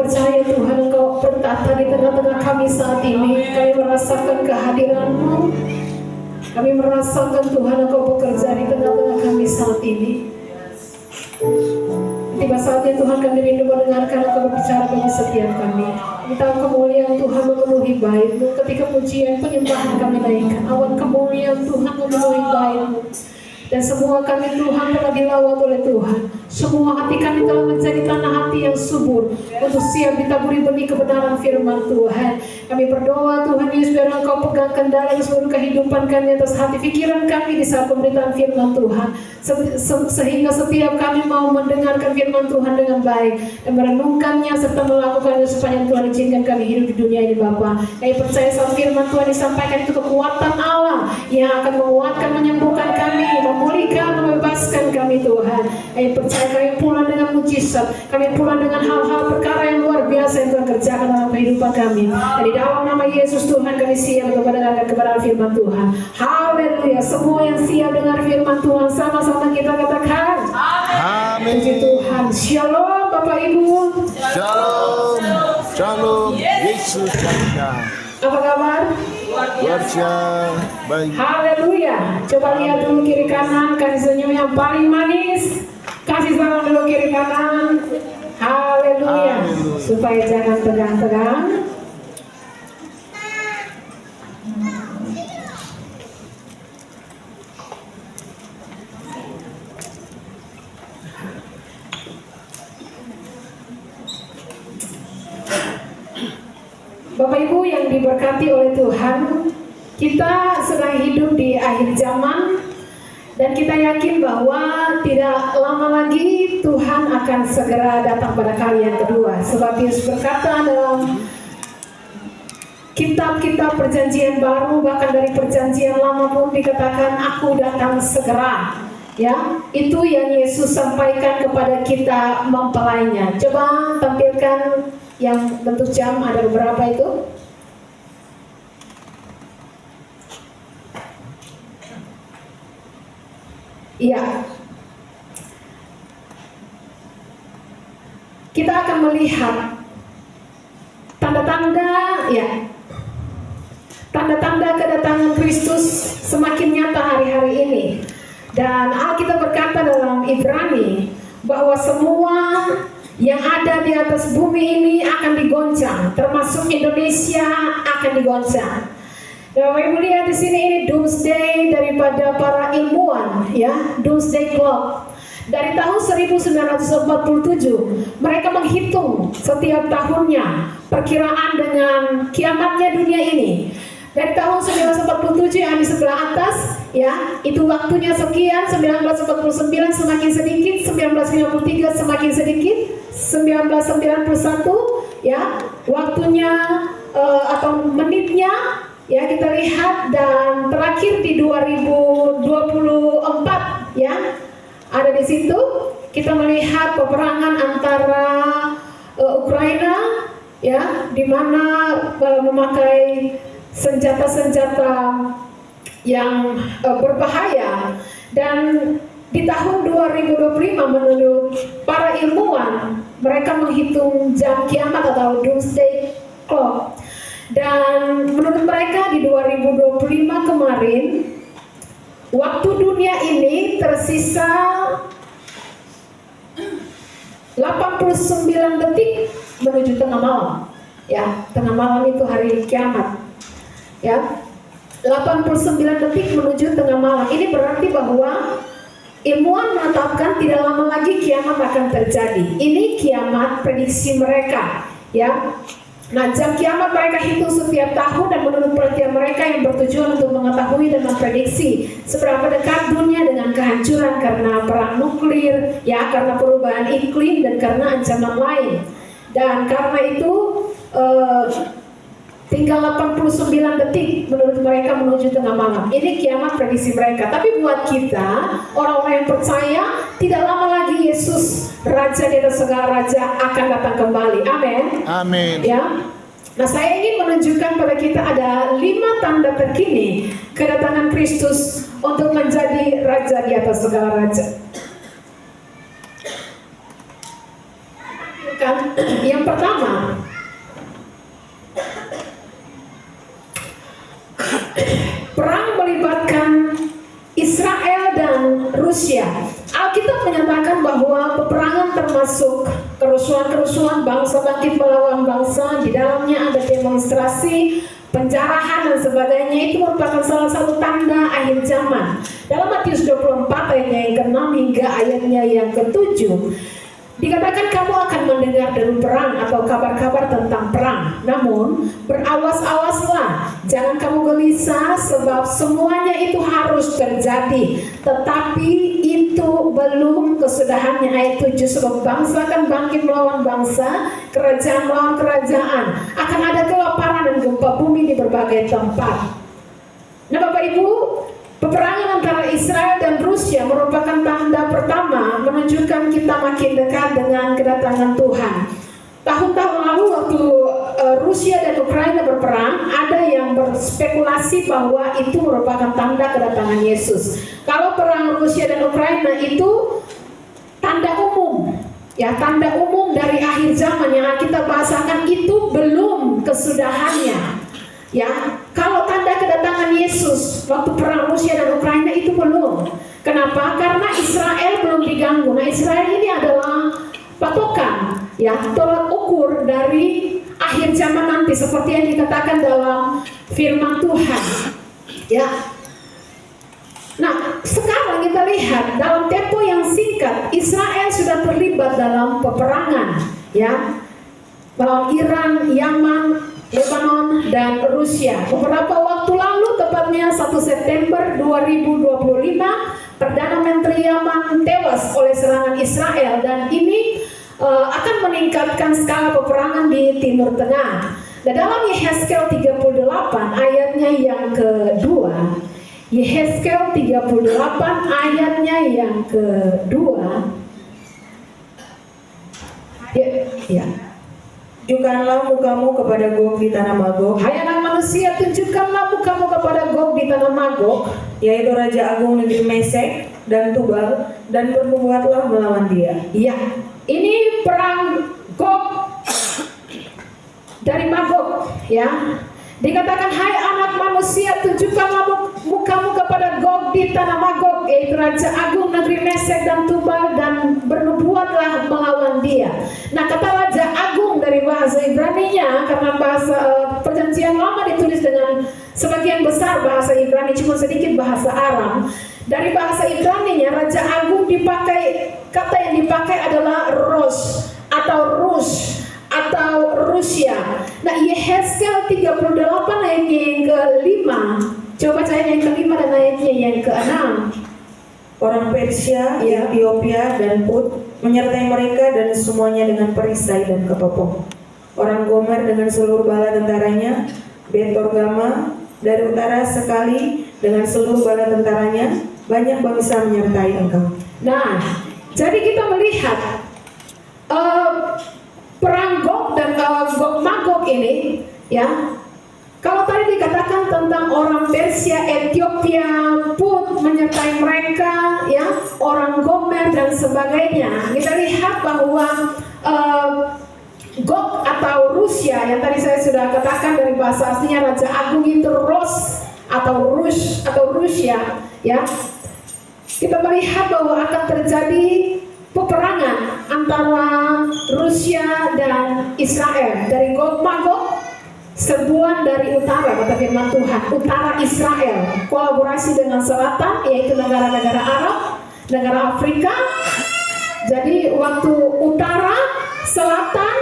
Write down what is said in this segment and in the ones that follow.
percaya Tuhan Engkau bertata di tengah-tengah kami saat ini. Kami merasakan kehadiran-Mu. Kami merasakan Tuhan Engkau bekerja di tengah-tengah kami saat ini. Tiba saatnya Tuhan kami rindu mendengarkan Engkau berbicara bagi setiap kami. Minta kemuliaan Tuhan memenuhi bait-Mu. Ketika pujian penyembahan kami naikkan, awan kemuliaan Tuhan memenuhi bait-Mu. Dan semua kami Tuhan telah dilawat oleh Tuhan. Semua hati kami telah menjadi tanah hati yang subur untuk siap ditaburi benih kebenaran firman Tuhan. Kami berdoa Tuhan Yesus, biar Engkau pegang kendali seluruh kehidupan kami atas hati pikiran kami di saat pemberitaan firman Tuhan. Sehingga setiap kami mau mendengarkan firman Tuhan dengan baik dan merenungkannya serta melakukannya sepanjang Tuhan izinkan kami hidup di dunia ini Bapa. Kami percaya saat firman Tuhan disampaikan itu kekuatan Allah yang akan menguatkan, menyembuhkan kami, memulihkan, membebaskan kami Tuhan. Kami percaya kami pulang dengan mujizat, kami pulang dengan hal-hal perkara yang luar biasa yang Tuhan kerjakan dalam kehidupan kami. Dan di dalam nama Yesus Tuhan kami siap untuk mendengarkan kebenaran firman Tuhan. Haleluya. Semua yang siap dengar firman Tuhan sama-sama kita katakan amin. Puji Tuhan. Shalom Bapak Ibu. Shalom. Shalom. Yesus Tuhan. Apa kabar? Baik. Haleluya. Coba lihat dulu kiri kanan, kasih senyum yang paling manis. Kasih salam dulu kiri kanan. Haleluya. Supaya jangan tegang-tegang. Bapak Ibu yang diberkati oleh Tuhan, kita sedang hidup di akhir zaman dan kita yakin bahwa tidak lama lagi Tuhan akan segera datang pada kali yang kedua. Sebab Yesus berkata dalam kitab-kitab perjanjian baru, bahkan dari perjanjian lama pun dikatakan aku datang segera. Ya, itu yang Yesus sampaikan kepada kita mempelainya. Coba tampilkan yang bentuk jam, ada beberapa itu. Iya. Kita akan melihat tanda-tanda, ya, tanda-tanda kedatangan Kristus semakin nyata hari-hari ini. Dan Alkitab berkata dalam Ibrani bahwa semua yang ada di atas bumi ini akan digoncang, termasuk Indonesia akan digoncang. Dan Bapak Ibu lihat di sini, ini doomsday daripada para ilmuwan, ya, doomsday clock. Dari tahun 1947 mereka menghitung setiap tahunnya perkiraan dengan kiamatnya dunia ini. Dari tahun 1947 yang di sebelah atas, ya, itu waktunya sekian. 1949 semakin sedikit, 1953 semakin sedikit, 1991, ya, waktunya atau menitnya, ya, kita lihat. Dan terakhir di 2024, ya, ada di situ kita melihat peperangan antara Ukraina, ya, di mana memakai senjata-senjata yang berbahaya. Dan di tahun 2025 menurut para ilmuwan, mereka menghitung jam kiamat atau doomsday clock. Dan menurut mereka di 2025 kemarin, waktu dunia ini tersisa 89 detik menuju tengah malam. Ya, tengah malam itu hari kiamat. Ya, 89 detik menuju tengah malam. Ini berarti bahwa ilmuwan menetapkan tidak lama lagi kiamat akan terjadi. Ini kiamat prediksi mereka, ya. Nah, jam kiamat mereka hitung setiap tahun, dan menurut penelitian mereka yang bertujuan untuk mengetahui dan memprediksi seberapa dekat dunia dengan kehancuran karena perang nuklir, ya, karena perubahan iklim dan karena ancaman lain. Dan karena itu tinggal 89 detik menurut mereka menuju tengah malam. Ini kiamat prediksi mereka. Tapi buat kita, orang-orang yang percaya, tidak lama lagi Yesus, Raja di atas segala raja, akan datang kembali. Amin. Amin. Ya. Nah, saya ingin menunjukkan pada kita ada 5 tanda terkini kedatangan Kristus untuk menjadi Raja di atas segala raja. Kan? Yang pertama, perang melibatkan Israel dan Rusia. Alkitab menyatakan bahwa peperangan termasuk kerusuhan-kerusuhan bangsa bangkit melawan bangsa, di dalamnya ada demonstrasi, penjarahan dan sebagainya. Itu merupakan salah satu tanda akhir zaman. Dalam Matius 24 ayatnya yang ke-6 hingga ayatnya yang ke-7 dikatakan kamu akan mendengar deru perang atau kabar-kabar tentang perang. Namun berawas-awaslah, jangan kamu gelisah, sebab semuanya itu harus terjadi, tetapi itu belum kesudahannya. Ayat 7, sebab bangsa akan bangkit melawan bangsa, kerajaan melawan kerajaan, akan ada kelaparan dan gempa bumi di berbagai tempat. Nah Bapak Ibu, peperangan antara Israel dan Rusia merupakan tanda pertama menunjukkan kita makin dekat dengan kedatangan Tuhan. Tahun-tahun lalu waktu Rusia dan Ukraina berperang, ada yang berspekulasi bahwa itu merupakan tanda kedatangan Yesus. Kalau perang Rusia dan Ukraina itu tanda umum, ya, tanda umum dari akhir zaman yang kita bahasakan, itu belum kesudahannya. Ya, kalau tanda kedatangan Yesus waktu perang Rusia dan Ukraina itu belum. Kenapa? Karena Israel belum diganggu. Nah, Israel ini adalah patokan, ya, tolak ukur dari akhir zaman nanti, seperti yang dikatakan dalam firman Tuhan. Ya. Nah, sekarang kita lihat dalam tempo yang singkat, Israel sudah terlibat dalam peperangan, ya, melawan Iran, Yaman, Lebanon, dan Rusia. Beberapa waktu lalu, tepatnya 1 September 2025, Perdana Menteri Yaman tewas oleh serangan Israel, dan ini akan meningkatkan skala peperangan di Timur Tengah. Nah, dalam Yehezkel 38 ayatnya yang kedua, Yehezkel 38 ayatnya yang kedua, ya. Tunjukkanlah mukamu kepada Gog di tanah Magog. Hai anak manusia, tunjukkanlah mukamu kepada Gog di tanah Magog, yaitu Raja Agung negeri Mesek dan Tubal, dan berbuatlah melawan dia. Iya, ini perang Gog dari Magog, ya. Dikatakan, hai anak manusia, tunjukkanlah mukamu kepada Gog di tanah Magog, yaitu Raja Agung negeri Mesek dan Tubal, dan bernubuatlah melawan dia. Nah, kata Raja Agung dari bahasa Ibrani-nya, karena bahasa Perjanjian Lama ditulis dengan sebagian besar bahasa Ibrani, cuma sedikit bahasa Aram. Dari bahasa Ibrani-nya, Raja Agung dipakai, kata yang dipakai adalah Ros atau Rus atau Rusia. Nah, Yehezkel 38 ayatnya yang ke-5. Coba baca ayat yang ke-5 dan ayatnya yang ke-6. Orang Persia, Ethiopia, dan Put menyertai mereka dan semuanya dengan perisai dan kepopong. Orang Gomer dengan seluruh bala tentaranya, Bet-Torgama dari utara sekali dengan seluruh bala tentaranya, banyak bangsa menyertai engkau. Nah, jadi kita melihat perang Gog dan Gog Magog ini, ya. Kalau tadi dikatakan tentang orang Persia, Ethiopia, Put menyertai mereka, ya, orang Gomer dan sebagainya. Kita lihat bahwa Gog atau Rusia yang tadi saya sudah katakan dari bahasa aslinya Raja Agung itu Ros atau Rus atau Rusia, ya. Kita melihat bahwa akan terjadi peperangan antara Rusia dan Israel. Dari Gog Magog, serbuan dari utara, kata firman Tuhan, utara Israel kolaborasi dengan selatan, yaitu negara-negara Arab, negara Afrika. Jadi waktu utara, selatan,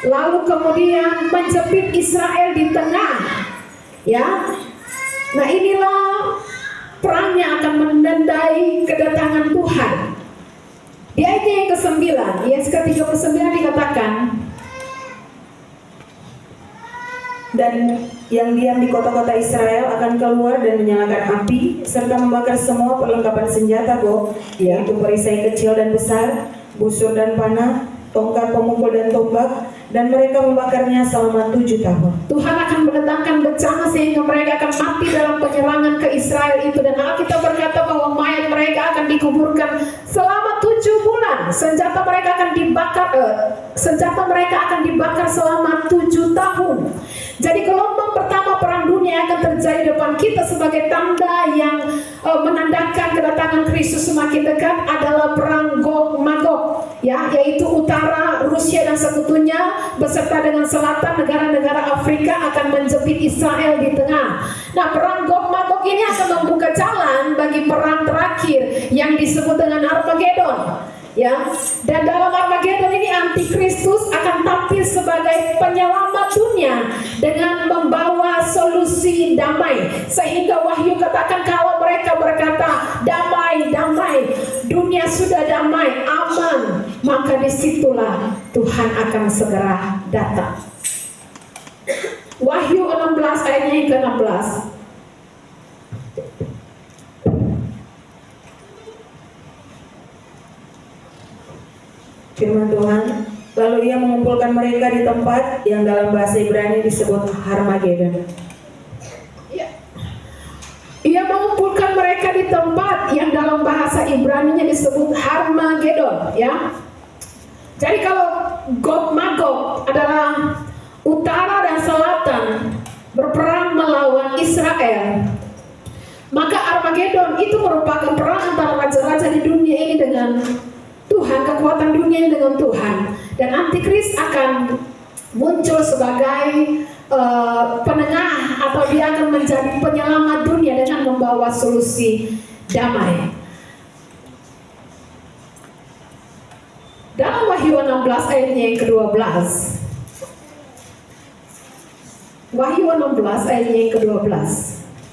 lalu kemudian menjepit Israel di tengah, ya. Nah, inilah perang yang akan menandai kedatangan Tuhan. Di ayat yang ke-9, Yehezkel 39 dikatakan, Dan yang diam di kota-kota Israel akan keluar dan menyalakan api, serta membakar semua perlengkapan senjata Gog, yaitu perisai kecil dan besar, busur dan panah, tongkat pemukul dan tombak, dan mereka membakarnya selama 7 tahun. Tuhan akan mendatangkan bencana sehingga mereka akan mati dalam penyerangan ke Israel itu. Dan Alkitab berkata bahwa mayat mereka akan dikuburkan selama 7 bulan senjata mereka akan dibakar selama 7 tahun. Jadi gelombang pertama perang dunia akan terjadi depan kita sebagai tanda yang menandakan kedatangan Kristus semakin dekat adalah perang Gog Magog, ya, yaitu utara Rusia dan sekutunya beserta dengan selatan negara-negara Afrika akan menjepit Israel di tengah. Nah, perang Gog Magog ini akan membuka jalan bagi perang terakhir yang disebut dengan Armageddon. Ya, dan dalam Armageddon ini antikristus akan tampil sebagai penyelamat dunia dengan membawa solusi damai. Sehingga Wahyu katakan kalau mereka berkata damai, damai, dunia sudah damai, aman, maka disitulah Tuhan akan segera datang. Wahyu 16 ayatnya yang ke-16. Firman Tuhan, lalu ia mengumpulkan mereka di tempat yang dalam bahasa Ibrani disebut Harmageddon. Ia mengumpulkan mereka di tempat yang dalam bahasa Ibrani-nya disebut Harmageddon, ya. Jadi kalau Gog Magog adalah utara dan selatan berperang melawan Israel, maka Armageddon itu merupakan perang antara raja-raja di dunia ini dengan Tuhan, kekuatan dunia dengan Tuhan, dan antikris akan muncul sebagai penengah atau dia akan menjadi penyelamat dunia dengan membawa solusi damai. Dalam Wahyu 16 ayatnya yang ke-12, Wahyu 16 ayatnya yang ke-12,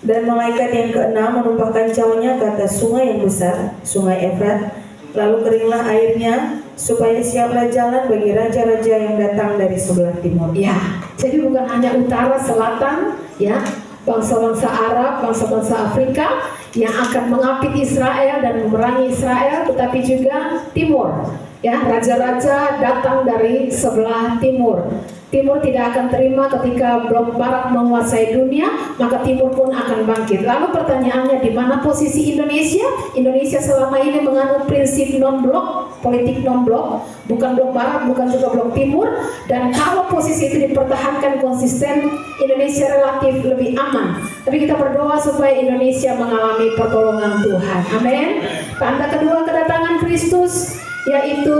dan malaikat yang ke-6 menumpahkan jauhnya ke atas sungai yang besar, sungai Efrat. Lalu keringlah airnya, supaya siaplah jalan bagi raja-raja yang datang dari sebelah timur. Ya, jadi bukan hanya utara, selatan, ya, bangsa-bangsa Arab, bangsa-bangsa Afrika yang akan mengapit Israel dan memerangi Israel, tetapi juga timur. Ya, raja-raja datang dari sebelah timur. Timur tidak akan terima ketika blok barat menguasai dunia, maka timur pun akan bangkit. Lalu pertanyaannya, di mana posisi Indonesia? Indonesia selama ini menganut prinsip non-blok, politik non-blok, bukan blok barat, bukan juga blok timur. Dan kalau posisi itu dipertahankan konsisten, Indonesia relatif lebih aman. Tapi kita berdoa supaya Indonesia mengalami pertolongan Tuhan. Amin. Tanda kedua kedatangan Kristus yaitu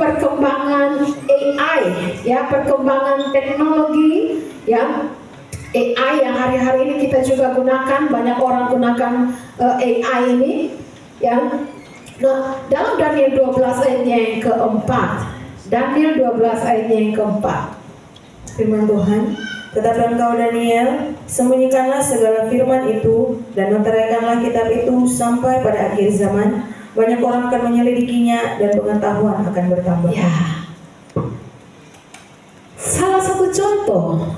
perkembangan AI, ya, perkembangan teknologi, ya, AI yang hari-hari ini kita juga gunakan, banyak orang gunakan AI ini, ya. Nah, dalam Daniel 12 ayatnya yang keempat, Daniel 12 ayatnya yang keempat, Firman Tuhan, tetapi engkau Daniel, sembunyikanlah segala firman itu dan menteraikanlah kitab itu sampai pada akhir zaman. Banyak orang akan menyelidikinya dan pengetahuan akan bertambah. Ya. Salah satu contoh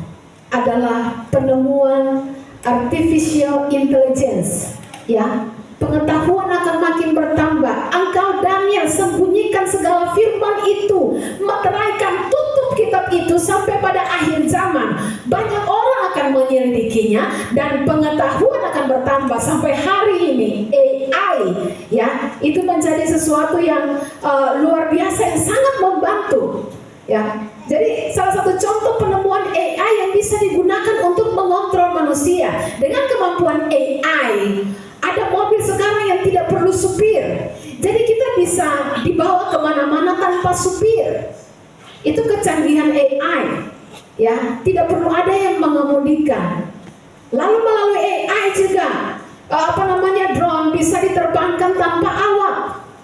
adalah penemuan artificial intelligence. Ya, pengetahuan akan makin bertambah. Engkau Daniel sembunyikan segala firman itu, meteraikan, tutup kitab itu sampai pada akhir zaman. Banyak orang akan menyelidikinya dan pengetahuan akan bertambah sampai hari ini. AI, ya, itu menjadi sesuatu yang luar biasa yang sangat membantu. Ya, jadi salah satu contoh penemuan AI yang bisa digunakan untuk mengontrol manusia. Dengan kemampuan AI, ada mobil sekarang yang tidak perlu supir. Jadi kita bisa dibawa kemana-mana tanpa supir. Itu kecanggihan AI. Ya, tidak perlu ada yang mengemudikan. Lalu melalui AI juga, drone bisa diterbangkan tanpa awak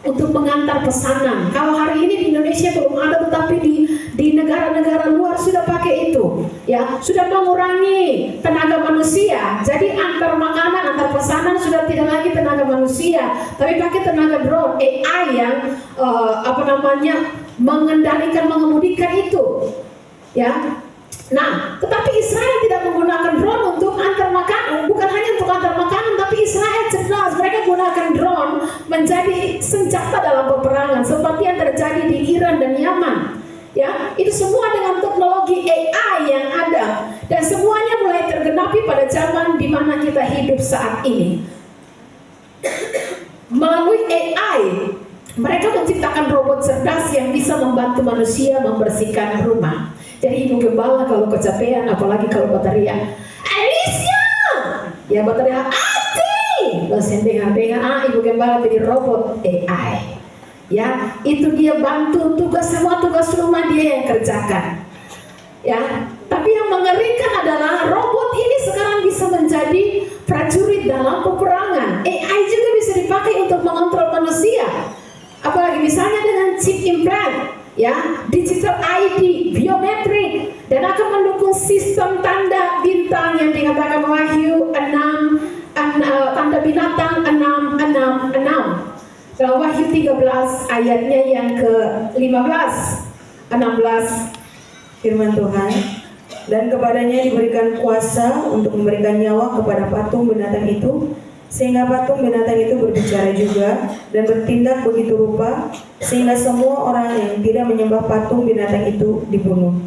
untuk mengantar pesanan. Kalau hari ini di Indonesia belum ada, tetapi di negara-negara luar sudah pakai itu. Ya, sudah mengurangi tenaga manusia. Jadi antar makanan, antar pesanan sudah tidak lagi tenaga manusia, tapi pakai tenaga drone, AI yang mengendalikan, mengemudikan itu. Ya. Nah, tetapi Israel tidak menggunakan drone untuk antar makanan, bukan hanya untuk antar makanan, tapi Israel cerdas, mereka gunakan drone menjadi senjata dalam peperangan seperti yang terjadi di Iran dan Yaman. Ya, itu semua dengan teknologi AI yang ada, dan semuanya mulai tergenapi pada zaman di mana kita hidup saat ini. Melalui AI, Mereka menciptakan robot cerdas yang bisa membantu manusia membersihkan rumah. Jadi ibu gembala kalau kecapean, apalagi kalau bateria, Alicia, ya bateria Ati, dosen dengar-dengar, ibu gembala jadi robot AI. Ya, itu dia bantu semua tugas rumah dia yang kerjakan. Ya, tapi yang mengerikan adalah robot ini sekarang bisa menjadi prajurit dalam peperangan. AI juga bisa dipakai untuk mengontrol manusia. Apalagi misalnya dengan chip implant, ya, digital ID, biometrik, dan akan mendukung sistem tanda bintang yang dikatakan Wahyu 6, tanda binatang 666. Dalam Wahyu 13 ayatnya yang ke-15, 16. Firman Tuhan, dan kepadanya diberikan kuasa untuk memberikan nyawa kepada patung binatang itu, sehingga patung binatang itu berbicara juga dan bertindak begitu rupa, sehingga semua orang yang tidak menyembah patung binatang itu dibunuh.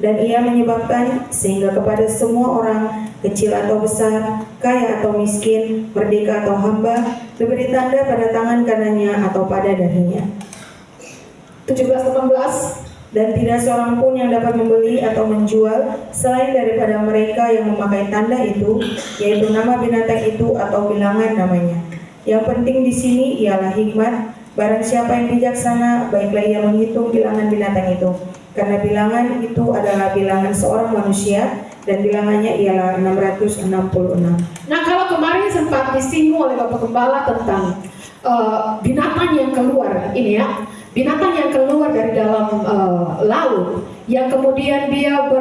Dan ia menyebabkan sehingga kepada semua orang, kecil atau besar, kaya atau miskin, merdeka atau hamba, diberi tanda pada tangan kanannya atau pada dahinya. 17-18. Dan tidak seorang pun yang dapat membeli atau menjual selain daripada mereka yang memakai tanda itu, yaitu nama binatang itu atau bilangan namanya. Yang penting di sini ialah hikmat. Barang siapa yang bijaksana, baiklah ia menghitung bilangan binatang itu, karena bilangan itu adalah bilangan seorang manusia, dan bilangannya ialah 666. Nah, kalau kemarin sempat disinggung oleh Bapak Gembala tentang binatang yang keluar ini ya, binatang yang keluar dari dalam laut, yang kemudian dia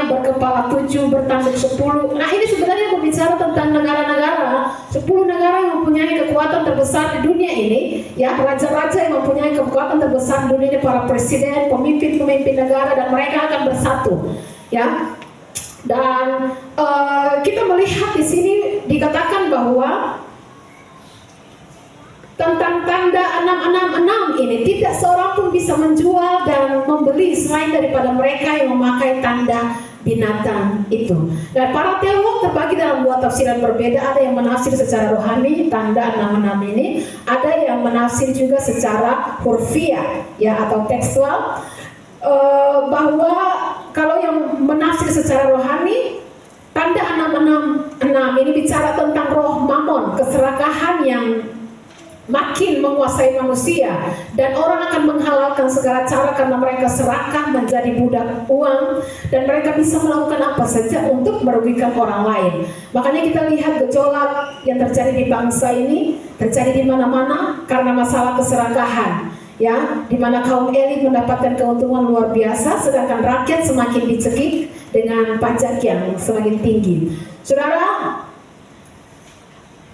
berkepala 7, bertanduk 10. Nah, ini sebenarnya berbicara tentang negara-negara, 10 negara yang mempunyai kekuatan terbesar di dunia ini, ya, raja-raja yang mempunyai kekuatan terbesar di dunia ini, para presiden, pemimpin-pemimpin negara, dan mereka akan bersatu, ya. Dan kita melihat di sini dikatakan bahwa tentang tanda 666 ini, tidak seorang pun bisa menjual dan membeli selain daripada mereka yang memakai tanda binatang itu. Dan para teolog terbagi dalam dua tafsiran berbeda. Ada yang menafsir secara rohani tanda 66 ini, ada yang menafsir juga secara hurfiah, ya, atau tekstual, bahwa kalau yang menafsir secara rohani, tanda 666 ini bicara tentang roh mamon, keserakahan yang makin menguasai manusia, dan orang akan menghalalkan segala cara karena mereka serakah menjadi budak uang, dan mereka bisa melakukan apa saja untuk merugikan orang lain. Makanya kita lihat gejolak yang terjadi di bangsa ini, terjadi di mana-mana karena masalah keserakahan, ya, di mana kaum elit mendapatkan keuntungan luar biasa, sedangkan rakyat semakin dicekik dengan pajak yang semakin tinggi. Saudara,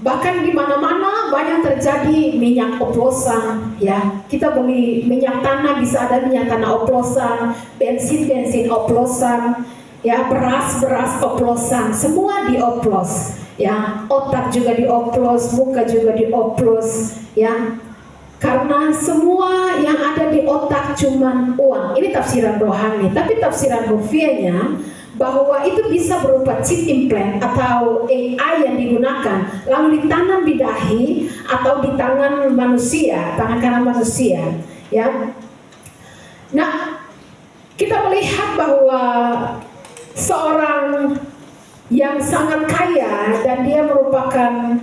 bahkan di mana-mana banyak terjadi minyak oplosan, ya. Kita beli minyak tanah, bisa ada minyak tanah oplosan, bensin oplosan, ya, beras oplosan, semua dioplos, ya. Otak juga dioplos, muka juga dioplos, ya. Karena semua yang ada di otak cuman uang. Ini tafsiran rohani, tapi tafsiran rufiahnya bahwa itu bisa berupa chip implant atau AI yang digunakan lalu ditanam di dahi atau di tangan manusia, tangan kanan manusia, ya. Nah, kita melihat bahwa seorang yang sangat kaya dan dia merupakan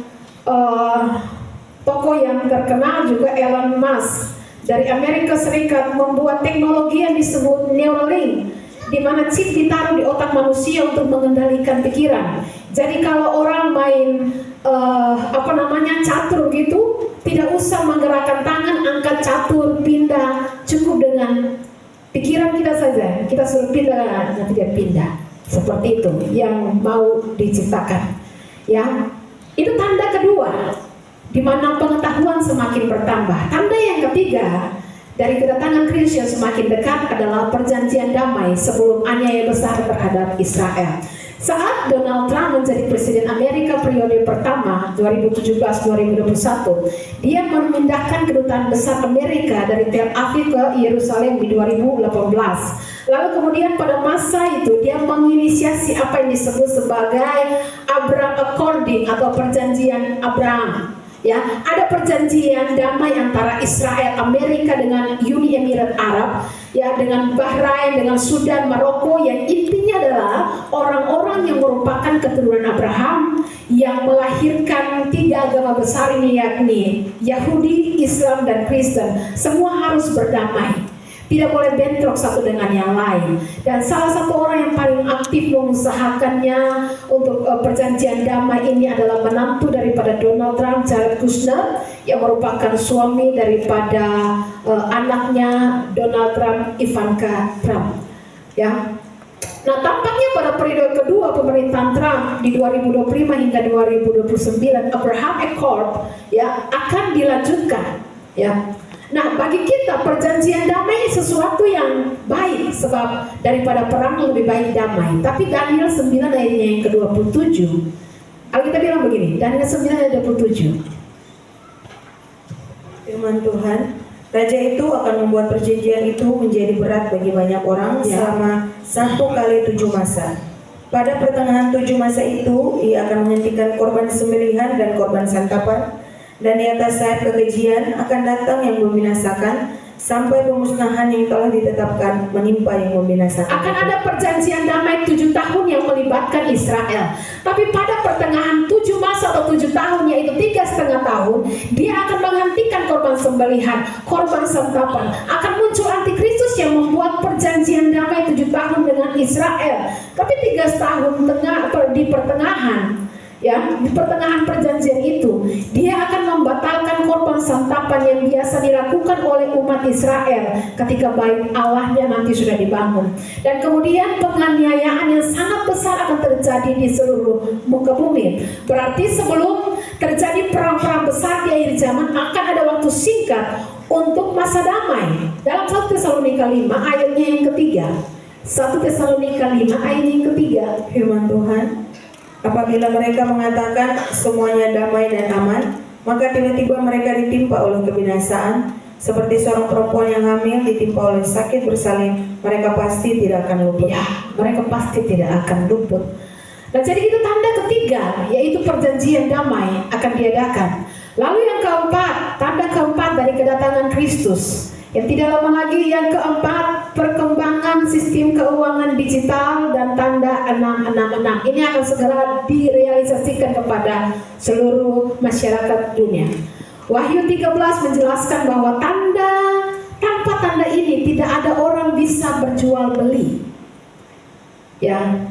tokoh yang terkenal juga, Elon Musk dari Amerika Serikat, membuat teknologi yang disebut Neuralink, di mana chip ditaruh di otak manusia untuk mengendalikan pikiran. Jadi kalau orang main catur gitu, tidak usah menggerakkan tangan, angkat catur, pindah, cukup dengan pikiran kita saja. Kita suruh pindah, nanti dia pindah. Seperti itu yang mau diciptakan. Ya, itu tanda kedua, di mana pengetahuan semakin bertambah. Tanda yang ketiga dari kedatangan Kristus yang semakin dekat adalah perjanjian damai sebelum aniaya besar terhadap Israel. Saat Donald Trump menjadi presiden Amerika periode pertama 2017-2021, dia memindahkan kedutaan besar Amerika dari Tel Aviv ke Yerusalem di 2018. Lalu kemudian pada masa itu dia menginisiasi apa yang disebut sebagai Abraham Accord atau perjanjian Abraham. Ya, ada perjanjian damai antara Israel, Amerika dengan Uni Emirat Arab, ya, dengan Bahrain, dengan Sudan, Maroko, yang intinya adalah orang-orang yang merupakan keturunan Abraham yang melahirkan 3 agama besar ini, yakni Yahudi, Islam, dan Kristen. Semua harus berdamai. Tidak boleh bentrok satu dengan yang lain. Dan salah satu orang yang paling aktif mengusahakannya untuk perjanjian damai ini adalah menantu daripada Donald Trump, Jared Kushner, yang merupakan suami daripada anaknya Donald Trump, Ivanka Trump. Ya. Nah, tampaknya pada periode kedua pemerintahan Trump di 2025 hingga 2029, Abraham Accord, ya, akan dilanjutkan. Ya. Nah, bagi kita perjanjian damai sesuatu yang baik, sebab daripada perang lebih baik damai. Tapi Daniel 9 ayatnya yang ke-27, Alkitab bilang begini, Daniel 9 ayat 27. Firman Tuhan, raja itu akan membuat perjanjian itu menjadi berat bagi banyak orang selama 1 kali 7 masa. Pada pertengahan 7 masa itu, ia akan menghentikan korban sembelihan dan korban santapan, dan di atas sayap kekejian akan datang yang membinasakan, sampai pemusnahan yang telah ditetapkan menimpa yang membinasakan. Akan ada perjanjian damai 7 tahun yang melibatkan Israel. Tapi pada pertengahan 7 masa atau 7 tahun, yaitu 3,5 tahun, dia akan menghentikan korban sembelihan, korban santapan. Akan muncul antikristus yang membuat perjanjian damai 7 tahun dengan Israel. Tapi 3 tahun di pertengahan, ya, di pertengahan perjanjian itu, dia akan membatalkan korban santapan yang biasa dilakukan oleh umat Israel ketika bait Allahnya nanti sudah dibangun. Dan kemudian penganiayaan yang sangat besar akan terjadi di seluruh muka bumi. Berarti sebelum terjadi perang-perang besar di akhir zaman, akan ada waktu singkat untuk masa damai. Dalam 1 Tesalonika 5 ayatnya yang ketiga, 1 Tesalonika 5 ayatnya yang ketiga, firman Tuhan, apabila mereka mengatakan semuanya damai dan aman, maka tiba-tiba mereka ditimpa oleh kebinasaan, seperti seorang perempuan yang hamil ditimpa oleh sakit bersalin. Mereka pasti tidak akan luput. Ya, mereka pasti tidak akan luput. Nah, jadi itu tanda ketiga, yaitu perjanjian damai akan diadakan. Lalu yang keempat, tanda keempat dari kedatangan Kristus. Yang tidak lama lagi, yang keempat, perkembangan sistem keuangan digital dan tanda 666. Ini akan segera direalisasikan kepada seluruh masyarakat dunia. Wahyu 13 menjelaskan bahwa tanpa tanda ini tidak ada orang bisa berjual beli. Ya.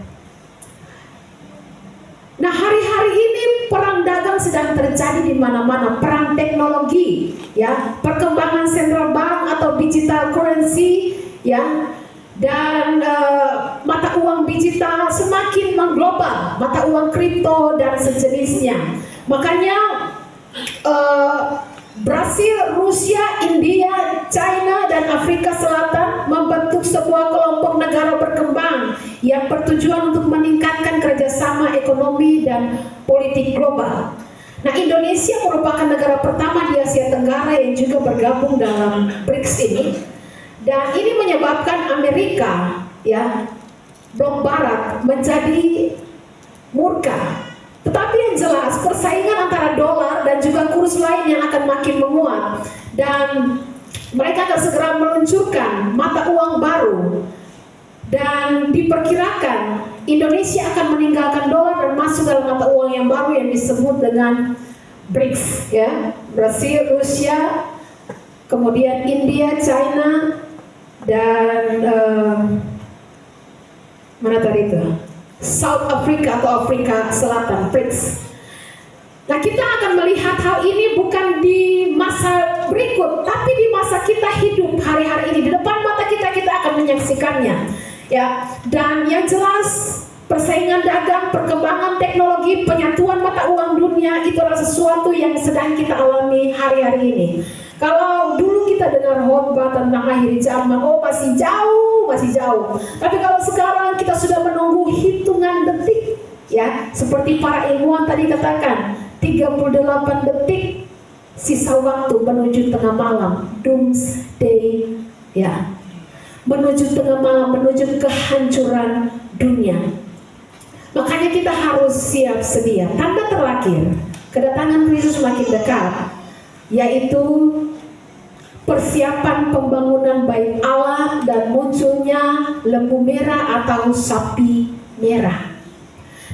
Nah, hari-hari ini perang dagang sedang terjadi di mana-mana, perang teknologi, ya, perkembangan central bank atau digital currency, ya, dan mata uang digital semakin mengglobal, mata uang kripto dan sejenisnya. Makanya Brasil, Rusia, India, China, dan Afrika Selatan membentuk sebuah kelompok negara berkembang yang bertujuan untuk meningkatkan kerjasama ekonomi dan politik global. Nah, Indonesia merupakan negara pertama di Asia Tenggara yang juga bergabung dalam BRICS ini, dan ini menyebabkan Amerika, ya, blok Barat menjadi murka. Tetapi yang jelas persaingan antara dolar dan juga kurs lain yang akan makin menguat, dan mereka akan segera meluncurkan mata uang baru, dan diperkirakan Indonesia akan meninggalkan dolar dan masuk dalam mata uang yang baru yang disebut dengan BRICS, ya, Brasil, Rusia, kemudian India, China, dan mana tadi itu? South Africa atau Afrika Selatan, BRICS. Nah, kita akan melihat hal ini bukan di masa berikut, tapi di masa kita hidup hari-hari ini. Di depan mata kita akan menyaksikannya, ya. Dan yang jelas, persaingan dagang, perkembangan teknologi, penyatuan mata uang dunia itu adalah sesuatu yang sedang kita alami hari-hari ini. Kalau dulu kita dengar khotbah tentang akhir zaman, oh masih jauh. Tapi kalau sekarang kita sudah menunggu hitungan detik, ya, seperti para ilmuwan tadi katakan, 38 detik sisa waktu menuju tengah malam, doomsday, ya, menuju tengah malam, menuju kehancuran dunia. Makanya kita harus siap sedia. Tanda terakhir, kedatangan Kristus makin dekat, yaitu persiapan pembangunan bait Allah dan munculnya lembu merah atau sapi merah.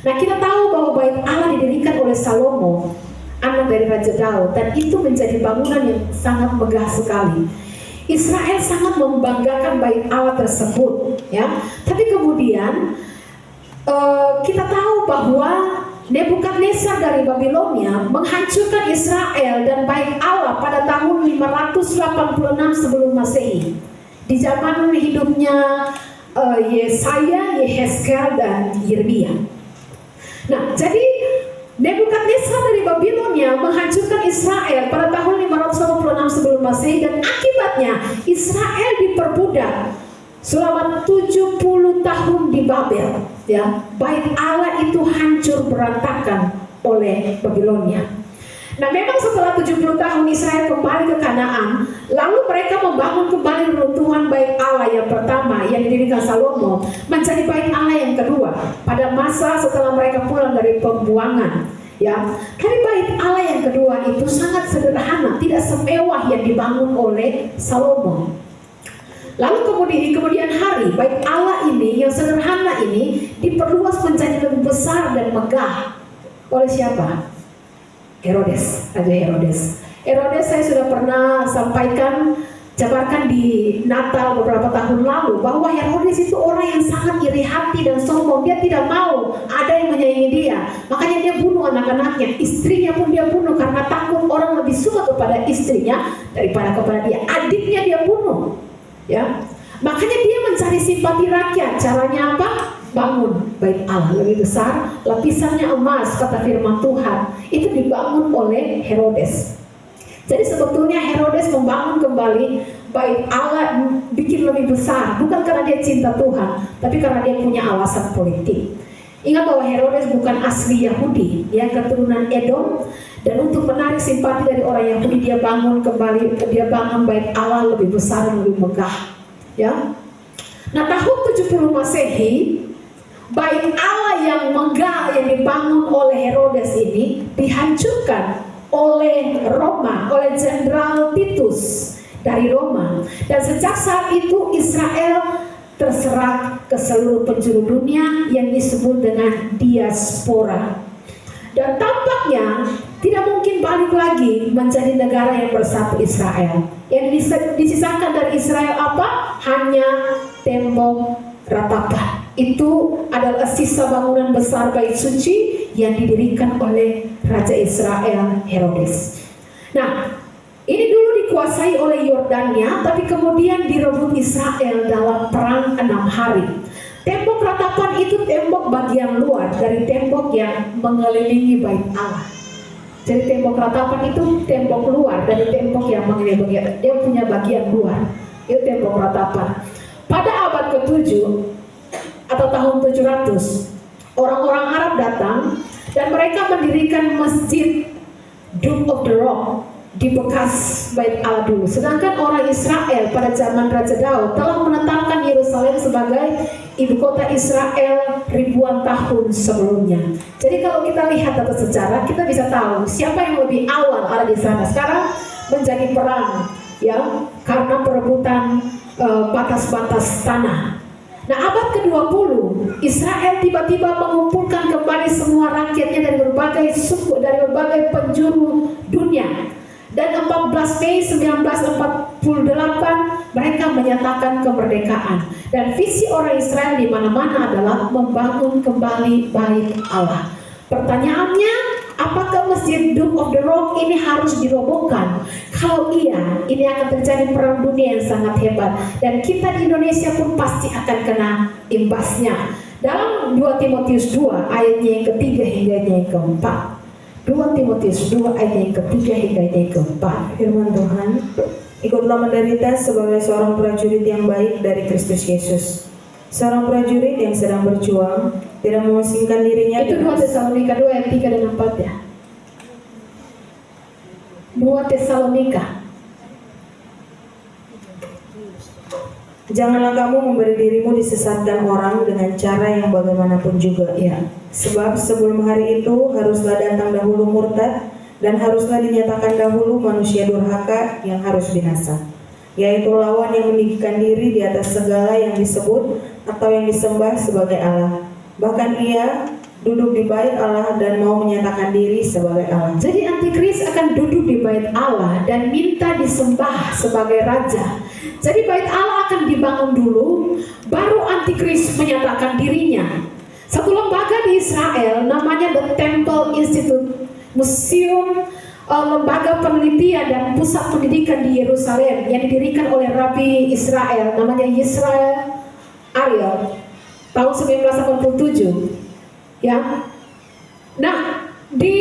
Nah, kita tahu bahwa bait Allah didirikan oleh Salomo, anak dari Raja Daud, dan itu menjadi bangunan yang sangat megah sekali. Israel sangat membanggakan bait Allah tersebut, ya. Tapi kemudian kita tahu bahwa Nebukadnezar dari Babilonia menghancurkan Israel dan bait Allah pada tahun 586 sebelum Masehi. Di zaman hidupnya Yesaya, Yehezkel, dan Yeremia. Nah, jadi Nebukadnezar dari Babilonia menghancurkan Israel pada tahun 586 sebelum Masehi, dan akibatnya Israel diperbudak selama 70 tahun di Babel. Ya, bait Allah itu hancur berantakan oleh Babilonia. Nah, memang setelah 70 tahun Israel kembali ke Kanaan, lalu mereka membangun kembali runtuhan bait Allah yang pertama yang didirikan Salomo menjadi bait Allah yang kedua pada masa setelah mereka pulang dari pembuangan. Ya, tapi bait Allah yang kedua itu sangat sederhana, tidak semewah yang dibangun oleh Salomo. Lalu kemudian hari bait Allah ini yang sederhana ini diperluas menjadi lebih besar dan megah oleh siapa? Herodes, Raja Herodes. Herodes saya sudah pernah jabarkan di Natal beberapa tahun lalu bahwa Herodes itu orang yang sangat iri hati dan sombong. Dia tidak mau ada yang menyayangi dia, makanya dia bunuh anak-anaknya. Istrinya pun dia bunuh karena takut orang lebih suka kepada istrinya daripada kepada dia. Adiknya dia bunuh. Ya, makanya dia mencari simpati rakyat. Caranya apa? Bangun bait Allah lebih besar, lapisannya emas, kata firman Tuhan. Itu dibangun oleh Herodes. Jadi sebetulnya Herodes membangun kembali bait Allah, bikin lebih besar, bukan karena dia cinta Tuhan, tapi karena dia punya alasan politik. Ingat bahwa Herodes bukan asli Yahudi, dia keturunan Edom. Dan untuk menarik simpati dari orang Yahudi, dia bangun bait Allah lebih besar dan lebih megah. Ya. Nah, tahun 70 Masehi, bait Allah yang megah yang dibangun oleh Herodes ini dihancurkan oleh Roma, oleh Jenderal Titus dari Roma. Dan sejak saat itu Israel terserak ke seluruh penjuru dunia yang disebut dengan diaspora. Dan tampaknya tidak mungkin balik lagi menjadi negara yang bersatu Israel. Yang disisakan dari Israel apa? Hanya tembok ratapan. Itu adalah sisa bangunan besar bait suci yang didirikan oleh Raja Israel Herodes. Nah, ini dulu dikuasai oleh Yordania, tapi kemudian direbut Israel dalam perang 6 hari. Tembok ratapan itu tembok bagian luar dari tembok yang mengelilingi bait Allah. Jadi tembok ratapan itu tembok luar dari tembok yang mengelilingi. Dia punya bagian luar. Itu tembok ratapan. Pada abad ke-7 atau tahun 700, orang-orang Arab datang dan mereka mendirikan masjid Dome of the Rock di bekas bait Allah dulu. Sedangkan orang Israel pada zaman Raja Daud telah menetapkan Yerusalem sebagai ibu kota Israel ribuan tahun sebelumnya. Jadi kalau kita lihat data sejarah, kita bisa tahu siapa yang lebih awal ada di sana. Sekarang menjadi perang, ya, karena perebutan batas-batas tanah. Nah, abad ke-20 Israel tiba-tiba mengumpulkan kembali semua rakyatnya dari berbagai suku, dari berbagai penjuru dunia. Dan 14 Mei 1948 mereka menyatakan kemerdekaan. Dan visi orang Israel di mana-mana adalah membangun kembali bait Allah. Pertanyaannya, apakah masjid Dome of the Rock ini harus dirobohkan? Kalau iya, ini akan terjadi perang dunia yang sangat hebat. Dan kita di Indonesia pun pasti akan kena imbasnya. Dalam 2 Timotius 2 ayatnya yang ketiga hingga yang keempat. 2 Timotius 2 ayat yang ketiga hingga yang keempat. Firman Tuhan, ikutlah menderita sebagai seorang prajurit yang baik dari Kristus Yesus. Seorang prajurit yang sedang berjuang, tidak memusingkan dirinya. Itu 2 Tesalonika 2 ayat 3 dan 4 ya. 2 Tesalonika. Janganlah kamu memberi dirimu disesatkan orang dengan cara yang bagaimanapun juga, ya. Sebab sebelum hari itu haruslah datang dahulu murtad dan haruslah dinyatakan dahulu manusia durhaka yang harus binasa, yaitu lawan yang meninggikan diri di atas segala yang disebut atau yang disembah sebagai Allah. Bahkan ia duduk di bait Allah dan mau menyatakan diri sebagai Allah. Jadi antikris akan duduk di bait Allah dan minta disembah sebagai raja. Jadi bait Allah akan dibangun dulu, baru antikris menyatakan dirinya. Satu lembaga di Israel namanya The Temple Institute, museum, lembaga penelitian dan pusat pendidikan di Yerusalem yang didirikan oleh Rabi Israel namanya Yisrael Ariel tahun 1987. Ya. Nah, di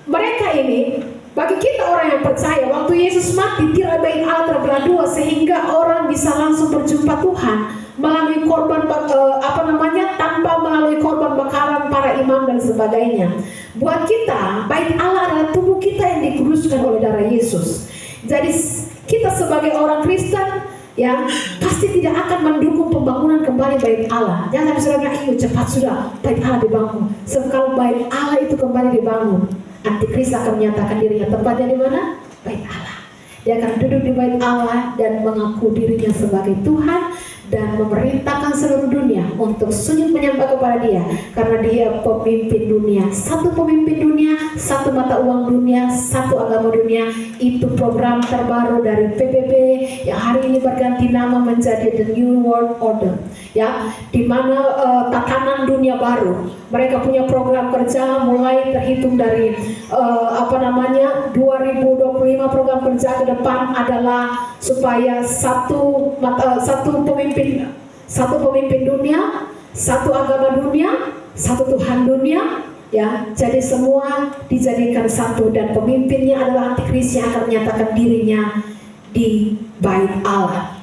mereka ini, bagi kita orang yang percaya, waktu Yesus mati tirai bait Allah terbelah dua sehingga orang bisa langsung berjumpa Tuhan melalui korban tanpa melalui korban bakaran para imam dan sebagainya. Buat kita, bait Allah adalah tubuh kita yang dikuduskan oleh darah Yesus. Jadi kita sebagai orang Kristen, ya, pasti tidak akan mendukung pembangunan kembali bait Allah. Jangan saudara bilang, cepat sudah bait Allah dibangun. Sebab kalau bait Allah itu kembali dibangun, antikris akan menyatakan dirinya tempatnya di mana? Bait Allah. Dia akan duduk di bait Allah dan mengaku dirinya sebagai Tuhan dan memerintahkan seluruh dunia untuk sujud menyembah kepada Dia, karena Dia pemimpin dunia. Satu pemimpin dunia, satu mata uang dunia, satu agama dunia. Itu program terbaru dari PBB yang hari ini berganti nama menjadi The New World Order, ya, di mana tatanan dunia baru. Mereka punya program kerja mulai terhitung dari 2025. Program kerja ke depan adalah supaya satu pemimpin dunia, satu agama dunia, satu Tuhan dunia, ya. Jadi semua dijadikan satu dan pemimpinnya adalah antikris yang akan menyatakan dirinya di bait Allah.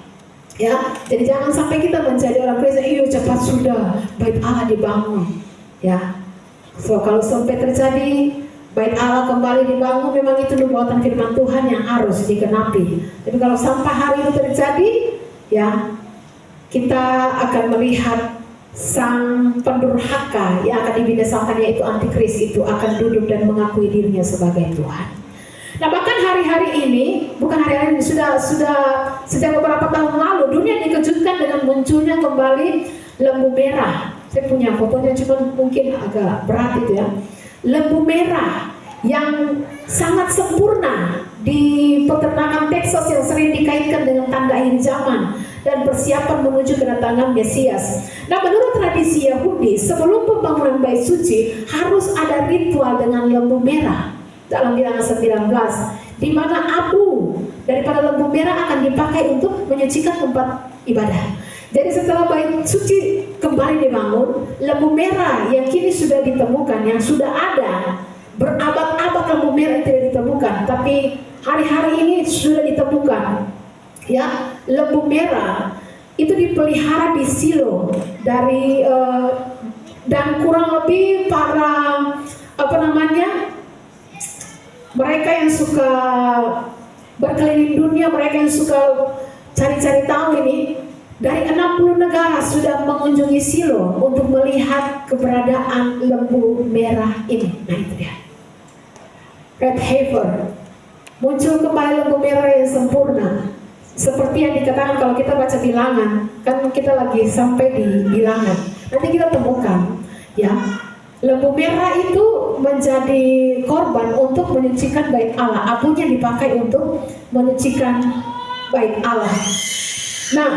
Ya, jadi jangan sampai kita menjadi orang Kristen, cepat sudah bait Allah dibangun. Ya, so kalau sampai terjadi bait Allah kembali dibangun, memang itu nubuatan firman Tuhan yang harus digenapi. Tapi kalau sampai hari itu terjadi, ya, kita akan melihat sang pendurhaka yang akan dibinasakan, yaitu antikris itu akan duduk dan mengakui dirinya sebagai Tuhan. Nah, bahkan hari-hari ini, bukan hari-hari ini, sudah sejak beberapa tahun lalu, dunia dikejutkan dengan munculnya kembali lembu merah. Saya punya fotonya, cuma mungkin agak berat itu ya. Lembu merah yang sangat sempurna di peternakan Texas yang sering dikaitkan dengan tanda akhir zaman dan persiapan menuju kedatangan Mesias. Nah, menurut tradisi Yahudi, sebelum pembangunan bait suci harus ada ritual dengan lembu merah dalam Bilangan 19, di mana abu daripada lembu merah akan dipakai untuk menyucikan tempat ibadah. Jadi setelah bait suci kembali dibangun, lembu merah yang kini sudah ditemukan, yang sudah ada, berabad-abad lembu merah tidak ditemukan, tapi hari-hari ini sudah ditemukan. Ya, lembu merah itu dipelihara di Silo dari dan kurang lebih para mereka yang suka berkeliling dunia, mereka yang suka cari-cari tahu ini, dari 60 negara sudah mengunjungi Silo untuk melihat keberadaan lembu merah ini. Nah, itu dia, Red Heifer. Muncul kembali lembu merah yang sempurna, seperti yang dikatakan kalau kita baca Bilangan. Kan kita lagi sampai di Bilangan, nanti kita temukan, ya, lembu merah itu menjadi korban untuk menyucikan bait Allah. Abunya dipakai untuk menyucikan bait Allah. Nah,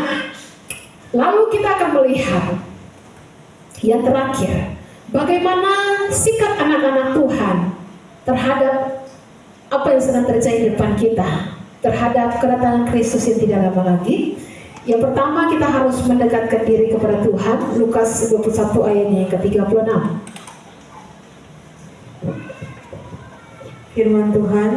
lalu kita akan melihat yang terakhir, bagaimana sikap anak-anak Tuhan terhadap apa yang sedang terjadi di depan kita, terhadap kedatangan Kristus yang tidak lama lagi. Yang pertama, kita harus mendekatkan diri kepada Tuhan. Lukas 21 ayatnya yang ke-36. Firman Tuhan,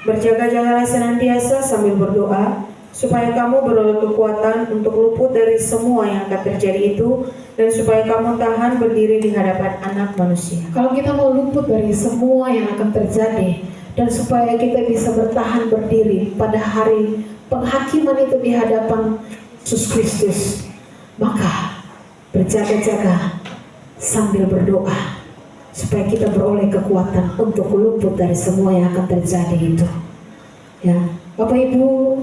berjaga-jagalah senantiasa sambil berdoa, supaya kamu beroleh kekuatan untuk luput dari semua yang akan terjadi itu, dan supaya kamu tahan berdiri di hadapan Anak Manusia. Kalau kita mau luput dari semua yang akan terjadi, dan supaya kita bisa bertahan berdiri pada hari penghakiman itu di hadapan Yesus Kristus, maka berjaga-jaga sambil berdoa, supaya kita beroleh kekuatan untuk luput dari semua yang akan terjadi itu. Ya, Bapak Ibu,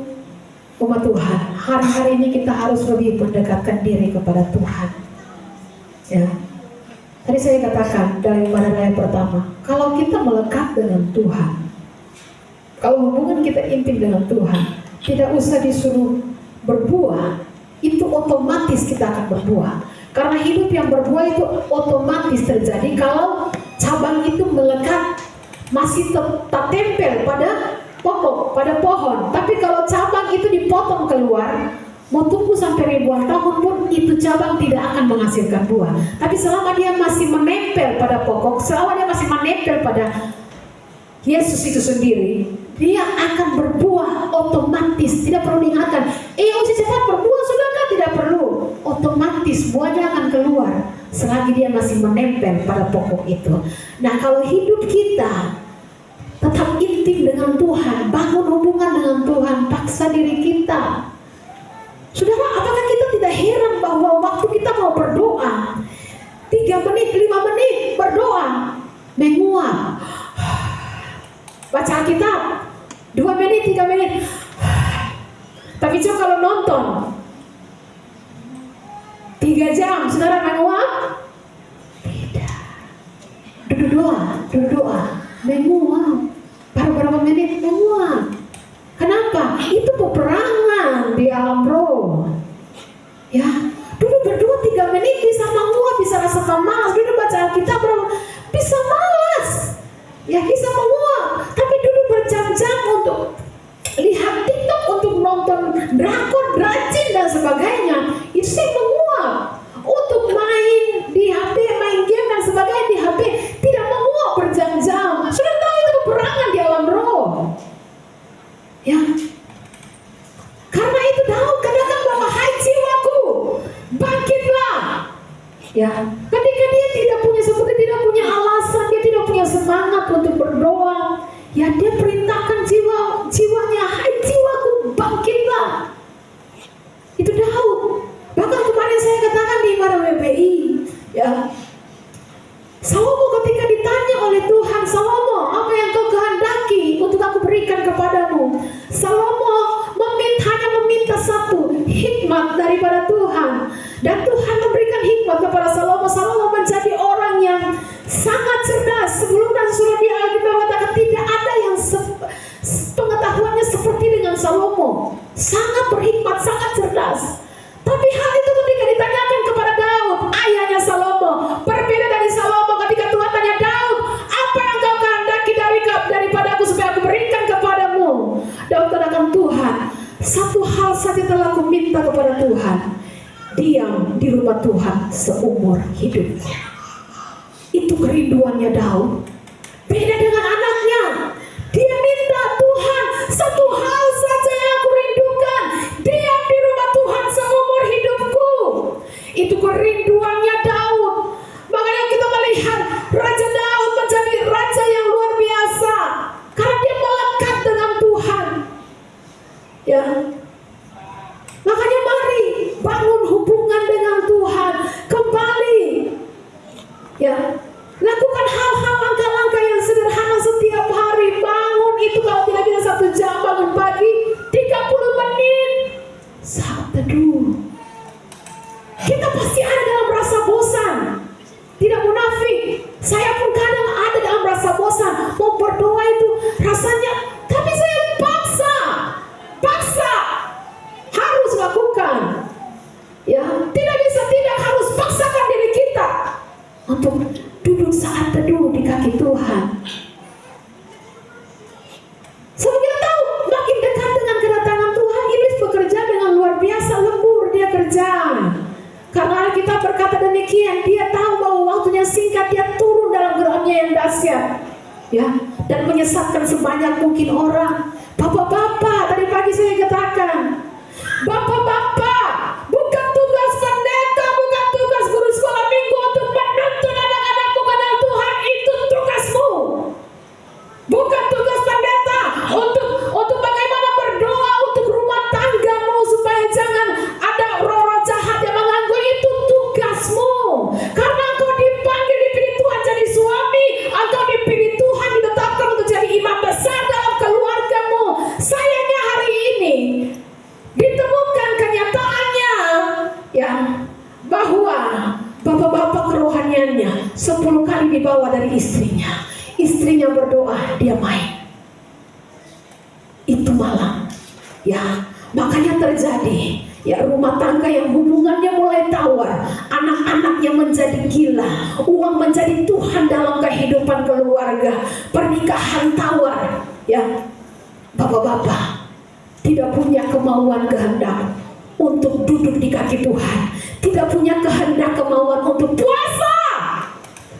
umat Tuhan, hari-hari ini kita harus lebih mendekatkan diri kepada Tuhan. Ya, tadi saya katakan dari ibadah pertama, kalau kita melekat dengan Tuhan, kalau hubungan kita intim dengan Tuhan, tidak usah disuruh berbuah, itu otomatis kita akan berbuah. Karena hidup yang berbuah itu otomatis terjadi kalau cabang itu melekat, masih tetap tempel pada pokok, pada pohon. Tapi kalau cabang itu dipotong keluar, mau tumbuh sampai ribuan tahun pun itu cabang tidak akan menghasilkan buah. Tapi selama dia masih menempel pada pokok, selama dia masih menempel pada Yesus itu sendiri, dia akan berbuah otomatis. Tidak perlu diingatkan, mesti cepat berbuah, sudahkah? Tidak perlu. Otomatis buahnya akan keluar selagi dia masih menempel pada pokok itu. Nah, kalau hidup kita tetap intim dengan Tuhan, bangun hubungan dengan Tuhan, paksa diri kita. Saudara, apakah kita tidak heran bahwa waktu kita mau berdoa 3 menit, 5 menit berdoa menguap, baca Alkitab 2 menit, 3 menit. Tapi coba kalau nonton 3 jam, saudara menguap? Tidak. Duduk doa, menguap. Baru berapa menit menguap. Kenapa? Itu peperangan di alam roh. Ya, dulu berdua 3 menit bisa menguap, bisa rasakan malas. Dulu baca Alkitab bisa malas. Ya, bisa menguap. Tapi dulu berjam-jam untuk lihat TikTok, untuk nonton drakor, rajin dan sebagainya, itu sih menguap. Untuk main di HP, main game dan sebagainya di HP, tidak menguap berjam-jam. Sudah tahu itu peperangan di alam roh. Ya, karena itu Daud katakan bahwa hai jiwaku, bangkitlah. Ya, ketika dia tidak punya alasan, dia tidak punya semangat untuk berdoa, ya dia perintahkan jiwanya, hai jiwaku, bangkitlah. Itu Daud. Bahkan kemarin saya katakan di ibadah WPI, ya, Salomo ketika ditanya oleh Tuhan, Salomo, apa yang kau kehendaki untuk aku berikan kepadamu? Salomo hanya meminta satu, hikmat daripada Tuhan. Dan Tuhan memberikan hikmat kepada Salomo. Salomo menjadi orang yang sangat cerdas. Sebelum dan surat di Alkitab mengatakan tidak ada yang pengetahuannya seperti dengan Salomo. Sangat berhikmat, sangat cerdas. Tapi hal itu ketika ditanyakan kepada Daud, ayahnya Salomo, berbeda dari Salomo ketika Tuhan tanya Daud, apa yang kau kehendaki daripada aku supaya aku berikan kepadamu? Daud katakan, Tuhan, satu hal saja telah aku minta kepada Tuhan, diam di rumah Tuhan seumur hidupnya. Itu kerinduannya Daud. Beda dengan anaknya. Dia minta, Tuhan, satu hal saja yang aku rindukan, diam di rumah Tuhan seumur hidupku. Itu kerinduannya Daud. Makanya kita melihat Raja Daud menjadi raja yang luar biasa karena dia melekat dengan Tuhan. Ya, makanya mari bangun hubungan dengan Tuhan kembali. Ya, lakukan hal-hal, langkah-langkah yang sederhana setiap hari. Bangun itu kalau tidak bisa 1 jam, bangun pagi 30 menit saat teduh. Kita pasti ada dalam rasa bosan. Tidak munafik, saya pun kadang ada dalam rasa bosan. Mau berdoa itu rasanya, tapi saya paksa harus lakukan. Ya, tidak bisa tidak, harus paksakan diri kita untuk duduk saat teduh di kaki Tuhan. Sebab kita tahu makin dekat dengan kedatangan Tuhan, iblis bekerja dengan luar biasa lembur dia kerja. Karena kita berkata demikian, dia tahu bahwa waktunya singkat, dia turun dalam geraknya yang dahsyat, ya, dan menyesatkan sebanyak mungkin orang. Bapak-bapak, tadi pagi saya katakan, bapak-bapak, bukan tugas pendeta, bukan tugas guru sekolah minggu untuk menuntun anak-anakmu kepada Tuhan. Itu tugasmu. Bukan tugas pendeta untuk bagaimana berdoa untuk rumah tanggamu supaya jangan ada roh-roh jahat yang mengganggu. Itu tugasmu. Karena engkau dipanggil, dipilih Tuhan jadi suami. Sayangnya hari ini ditemukan kenyataannya ya, bahwa bapak-bapak kerohaniannya 10 kali dibawa dari istrinya. Istrinya berdoa, dia main. Itu malam ya, makanya terjadi ya, rumah tangga yang hubungannya mulai tawar, anak-anaknya menjadi gila, uang menjadi Tuhan dalam kehidupan keluarga, pernikahan tawar ya. Bapak-bapak tidak punya kemauan kehendak untuk duduk di kaki Tuhan, tidak punya kehendak kemauan untuk puasa.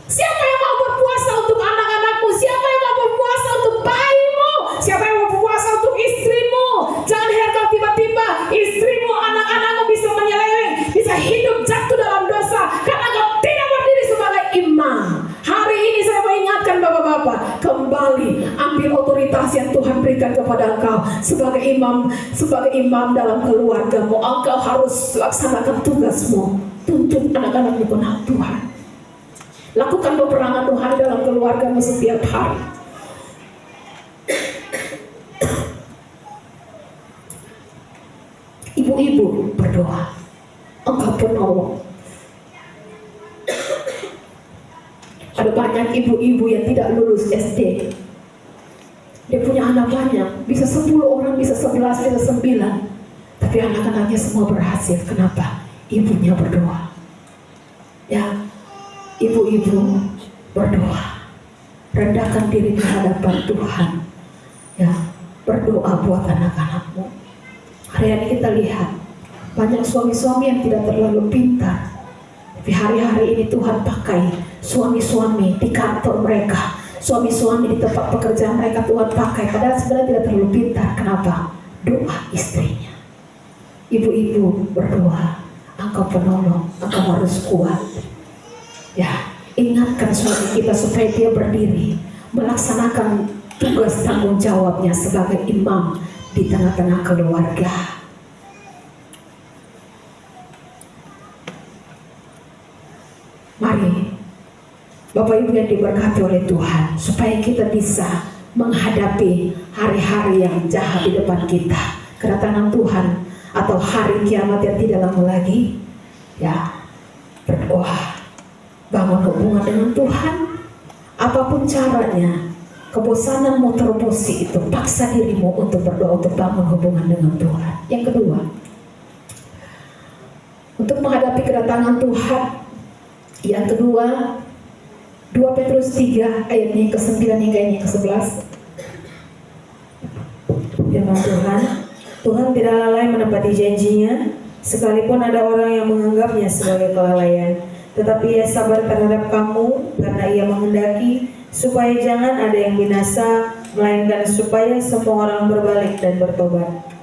Siapa yang mau berpuasa untuk anak-anakmu? Siapa yang mau berpuasa untuk bayimu? Siapa yang mau berpuasa untuk istrimu? Jangan heran kalau tiba-tiba istrimu, anak-anakmu bisa menyeleweng, bisa hidup jatuh dalam dosa karena kau tidak berdiri sebagai imam. Hari ini saya mau ingatkan bapak-bapak, kembali ambil otoritas yang Tuhan berikan kepada engkau sebagai imam dalam keluargamu. Engkau harus laksanakan tugasmu, tuntut anak-anakmu kenal Tuhan. Lakukan peperangan Tuhan dalam keluargamu setiap hari. Ibu-ibu berdoa, engkau penolong. Ada banyak ibu-ibu yang tidak lulus SD. Dia punya anak banyak, bisa 10 orang, bisa 11, bisa 9. Tapi anak-anaknya semua berhasil. Kenapa? Ibunya berdoa. Ya, ibu-ibu berdoa, rendahkan diri di hadapan Tuhan ya, berdoa buat anak-anakmu. Hari ini kita lihat banyak suami-suami yang tidak terlalu pintar, tapi hari-hari ini Tuhan pakai suami-suami di kantor mereka, suami-suami di tempat pekerjaan mereka Tuhan pakai, padahal sebenarnya tidak terlalu pintar. Kenapa? Doa istrinya. Ibu-ibu berdoa, engkau penolong, engkau harus kuat. Ya, ingatkan suami kita supaya dia berdiri melaksanakan tugas tanggung jawabnya sebagai imam di tengah-tengah keluarga. Mari Bapak Ibu yang diberkati oleh Tuhan, supaya kita bisa menghadapi hari-hari yang jahat di depan kita, kedatangan Tuhan atau hari kiamat yang tidak lama lagi. Ya, berdoa, bangun hubungan dengan Tuhan. Apapun caranya, kebosananmu terbosi itu, paksa dirimu untuk berdoa, untuk bangun hubungan dengan Tuhan. Yang kedua, untuk menghadapi kedatangan Tuhan, yang kedua, 2 Petrus 3 ayatnya ke-9 hingga yang ke-11. Firman Tuhan, Tuhan tidak lalai menepati janjinya, sekalipun ada orang yang menganggapnya sebagai kelalaian. Tetapi Ia sabar terhadap kamu, karena Ia menghendaki supaya jangan ada yang binasa, melainkan supaya semua orang berbalik dan bertobat.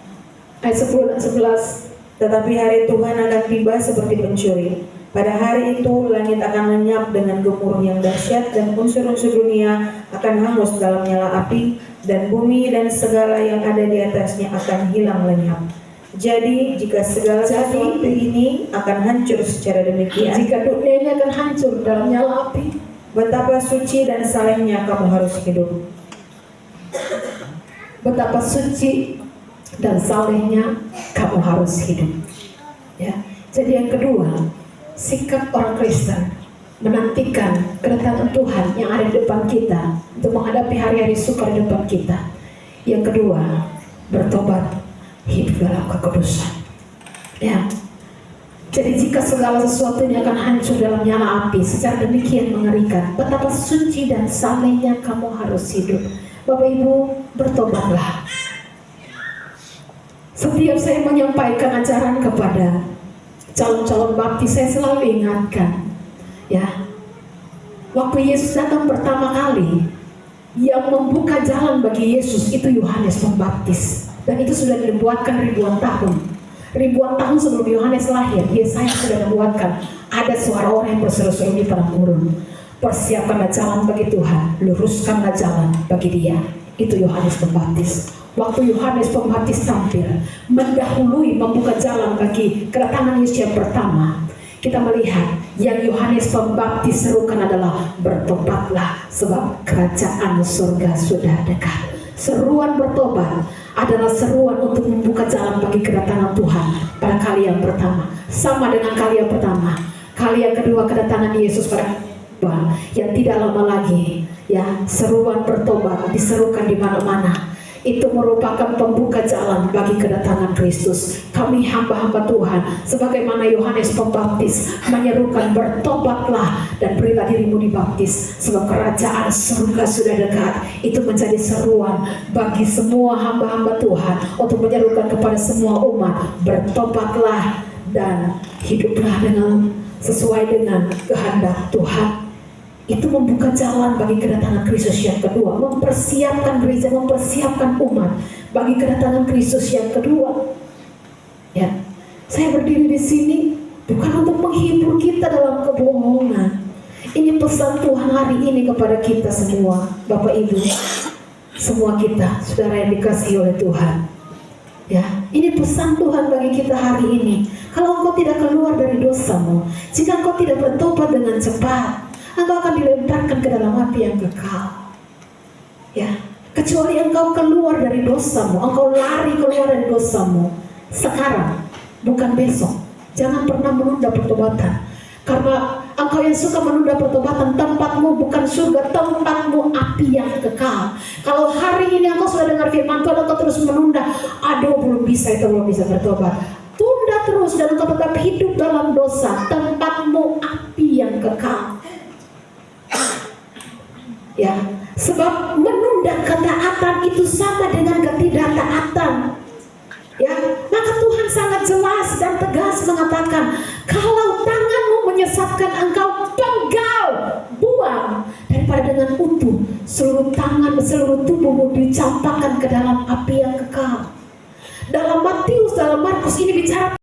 Ayat 10 dan 11. Tetapi hari Tuhan akan tiba seperti pencuri. Pada hari itu langit akan lenyap dengan gemuruh yang dahsyat, dan unsur-unsur dunia akan hangus dalam nyala api, dan bumi dan segala yang ada di atasnya akan hilang lenyap. Jadi jika segala sesuatu ini akan hancur secara demikian, Jika dunia ini akan hancur dalam nyala api, betapa suci dan salehnya kamu harus hidup. betapa suci dan salehnya kamu harus hidup. Ya. Jadi yang kedua, sikap orang Kristen menantikan kedatangan Tuhan yang ada di depan kita untuk menghadapi hari-hari sukar di depan kita. Yang kedua, bertobat, hidup dalam kekudusan. Ya. Jadi jika segala sesuatunya akan hancur dalam nyala api, secara demikian mengerikan, betapa suci dan salehnya kamu harus hidup. Bapak Ibu, bertobatlah. Setiap saya menyampaikan ajaran kepada calon-calon baptis, saya selalu ingatkan, ya, waktu Yesus datang pertama kali, yang membuka jalan bagi Yesus itu Yohanes Pembaptis, dan itu sudah dibuatkan ribuan tahun. Ribuan tahun sebelum Yohanes lahir, Yesaya sudah membuatkan ada suara orang yang berseru-seru di padang gurun, persiapkanlah jalan bagi Tuhan, luruskanlah jalan bagi Dia. Itu Yohanes Pembaptis. Waktu Yohanes Pembaptis tampil, mendahului, membuka jalan bagi kedatangan Yesus yang pertama, kita melihat yang Yohanes Pembaptis serukan adalah bertobatlah sebab kerajaan surga sudah dekat. Seruan bertobat adalah seruan untuk membuka jalan bagi kedatangan Tuhan pada kali yang pertama. Sama dengan kali yang pertama. Kali yang kedua kedatangan Yesus pada yang tidak lama lagi, ya, seruan bertobat diserukan di mana-mana. Itu merupakan pembuka jalan bagi kedatangan Kristus. Kami hamba-hamba Tuhan, sebagaimana Yohanes Pembaptis menyerukan, bertobatlah dan berilah dirimu dibaptis, sebab kerajaan surga sudah dekat. Itu menjadi seruan bagi semua hamba-hamba Tuhan untuk menyerukan kepada semua umat, bertobatlah dan hiduplah dengan sesuai dengan kehendak Tuhan. Itu membuka jalan bagi kedatangan Kristus yang kedua, mempersiapkan gereja, mempersiapkan umat bagi kedatangan Kristus yang kedua. Ya, saya berdiri di sini bukan untuk menghibur kita dalam kebohongan. Ini pesan Tuhan hari ini kepada kita semua, Bapak Ibu, semua kita, saudara yang dikasihi oleh Tuhan. Ya, ini pesan Tuhan bagi kita hari ini. Kalau engkau tidak keluar dari dosamu, jika engkau tidak bertobat dengan cepat, engkau akan dilemparkan ke dalam api yang kekal. Ya, kecuali engkau keluar dari dosamu, engkau lari keluar dari dosamu sekarang, bukan besok. Jangan pernah menunda pertobatan, karena engkau yang suka menunda pertobatan, tempatmu bukan surga, tempatmu api yang kekal. Kalau hari ini engkau sudah dengar firman Tuhan, engkau terus menunda, aduh belum bisa bertobat, tunda terus dan engkau tetap hidup dalam dosa, tempatmu api yang kekal. Ya, sebab menunda ketaatan itu sama dengan ketidaktaatan. Ya, maka Tuhan sangat jelas dan tegas mengatakan, kalau tanganmu menyesatkan engkau, penggal, buang, daripada dengan utuh seluruh tangan, seluruh tubuhmu dicampakkan ke dalam api yang kekal. Dalam Matius, dalam Markus ini bicara